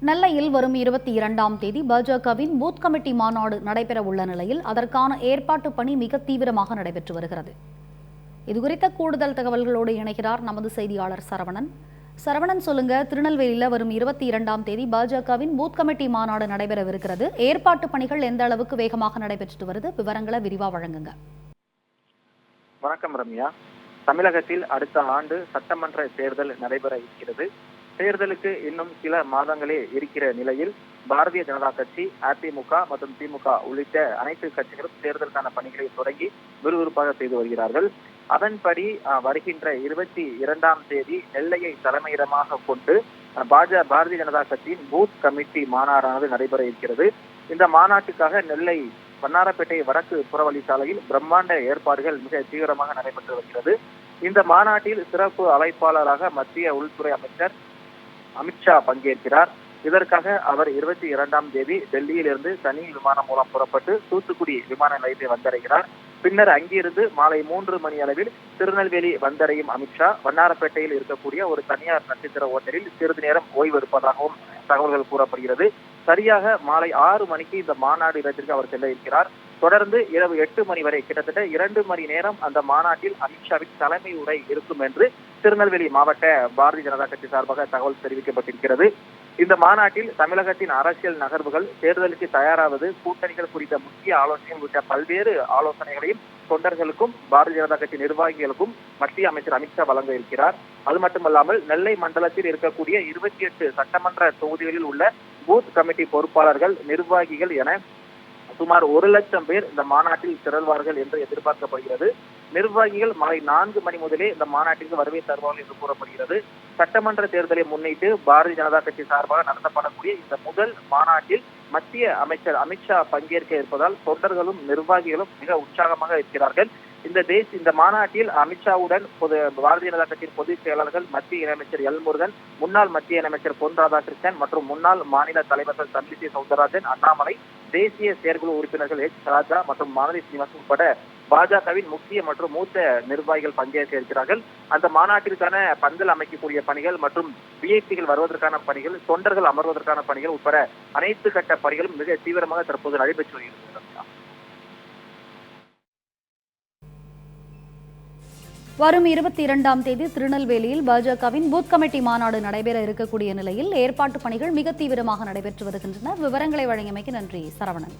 நெல்லையில் வரும் 22ஆம் தேதி பாஜகவின் பூத் கமிட்டி மாநாடு நடைபெற உள்ள நிலையில் அதற்கான ஏற்பாட்டு பணி மிக தீவிரமாக நடைபெற்று வருகிறது. இதுகுறித்த கூடுதல் தகவல்களோடு இணைகிறார் நமது செய்தியாளர் சரவணன். சரவணன், சொல்லுங்க, திருநெல்வேலியில் வரும் 22ஆம் தேதி பாஜகவின் பூத் கமிட்டி மாநாடு நடைபெறவிருக்கிறது. ஏற்பாட்டு பணிகள் எந்த அளவுக்கு வேகமாக நடைபெற்று வருது? விவரங்களை விரிவாக வழங்குங்க. வணக்கம் ரம்யா. தமிழகத்தில் அடுத்த ஆண்டு சட்டமன்ற தேர்தல் நடைபெற இருக்கிறது. தேர்தலுக்கு இன்னும் சில மாதங்களே இருக்கிற நிலையில் பாரதிய ஜனதா கட்சி, அதிமுக மற்றும் திமுக உள்ளிட்ட அனைத்து கட்சிகளும் தேர்தலுக்கான பணிகளை தொடங்கி விறுவிறுப்பாக செய்து வருகிறார்கள். அதன்படி வருகின்ற 22ஆம் தேதி நெல்லையை தலைமையிடமாக கொண்டு பாரதிய ஜனதா கட்சியின் பூத் கமிட்டி மாநாடானது நடைபெற இருக்கிறது. இந்த மாநாட்டுக்காக நெல்லை வண்ணாரப்பேட்டை வடக்கு புறவழி சாலையில் பிரம்மாண்ட ஏற்பாடுகள் மிக தீவிரமாக நடைபெற்று வருகிறது. இந்த மாநாட்டில் சிறப்பு அழைப்பாளராக மத்திய உள்துறை அமைச்சர் அமித்ஷா பங்கேற்கிறார். இதற்காக அவர் 22ஆம் தேதி டெல்லியில் இருந்து தனி விமானம் மூலம் புறப்பட்டு தூத்துக்குடி விமான நிலையத்தை வந்தடைகிறார். பின்னர் அங்கிருந்து மாலை 3 மணி அளவில் திருநெல்வேலி வந்தடையும் அமித்ஷா வண்ணாரப்பேட்டையில் இருக்கக்கூடிய ஒரு தனியார் நட்சத்திர ஓட்டலில் சிறிது நேரம் ஓய்வு எடுப்பதாகவும் தகவல்கள் கூறப்படுகிறது. சரியாக மாலை 6 மணிக்கு இந்த மாநாடு இடத்திற்கு அவர் செல்ல இருக்கிறார். தொடர்ந்து இரவு 8 மணி வரை கிட்டத்தட்ட 2 மணி நேரம் அந்த மாநாட்டில் அமித்ஷாவின் தலைமை உரை இருக்கும் என்று திருநெல்வேலி மாவட்ட பாரதிய ஜனதா கட்சி சார்பாக தகவல் தெரிவிக்கப்பட்டிருக்கிறது. இந்த மாநாட்டில் தமிழகத்தின் அரசியல் நகர்வுகள், தேர்தலுக்கு தயாராவது, கூட்டணிகள் குறித்த முக்கிய ஆலோசனைகள் உள்ளிட்ட பல்வேறு ஆலோசனைகளையும் தொண்டர்களுக்கும் பாரதிய ஜனதா கட்சி நிர்வாகிகளுக்கும் மத்திய அமைச்சர் அமித்ஷா வழங்க இருக்கிறார். அது மட்டுமல்லாமல் நெல்லை மண்டலத்தில் இருக்கக்கூடிய 28 சட்டமன்ற தொகுதிகளில் உள்ள பூத் கமிட்டி பொறுப்பாளர்கள், நிர்வாகிகள் என சுமார் 1 லட்சம் பேர் இந்த மாநாட்டில் திரள்வார்கள் என்று எதிர்பார்க்கப்படுகிறது. நிர்வாகிகள் மாலை 4 மணி முதலே இந்த மாநாட்டிற்கு வருகை தருவார்கள் என்று கூறப்படுகிறது. சட்டமன்ற தேர்தலை முன்னிட்டு பாரதிய ஜனதா கட்சி சார்பாக நடத்தப்படக்கூடிய இந்த முதல் மாநாட்டில் மத்திய அமைச்சர் அமித்ஷா பங்கேற்க இருப்பதால் தொண்டர்களும் நிர்வாகிகளும் மிக உற்சாகமாக இருக்கிறார்கள். இந்த மாநாட்டில் அமித்ஷாவுடன் பாரதிய ஜனதா கட்சியின் பொதுச் செயலாளர்கள், மத்திய இணையமைச்சர் எல் முருகன், முன்னாள் மத்திய இணையமைச்சர் பொன் ராதாகிருஷ்ணன் மற்றும் முன்னாள் மாநில தலைவர்கள் தமிழிசை சவுந்தரராஜன், அண்ணாமலை, தேசிய செயற்குழு உறுப்பினர்கள் எச் ராஜா மற்றும் மானதி சீனிவாசன் உட்பட பாஜகவின் முக்கிய மற்றும் மூத்த நிர்வாகிகள் பங்கேற்க இருக்கிறார்கள். அந்த மாநாட்டிற்கான பந்தல் அமைக்கக்கூடிய பணிகள் மற்றும் விஐபிகள் வருவதற்கான பணிகள், தொண்டர்கள் அமர்வதற்கான பணிகள் உட்பட அனைத்து கட்ட பணிகளும் மிக தீவிரமாக தற்போது நடைபெற்று வருகிறது. வரும் 22ஆம் தேதி திருநெல்வேலியில் பாஜகவின் பூத் கமிட்டி மாநாடு நடைபெற இருக்கக்கூடிய நிலையில் ஏற்பாட்டு பணிகள் மிக தீவிரமாக நடைபெற்று வருகின்றன. விவரங்களை வழங்கியமைக்கு நன்றி சரவணன்.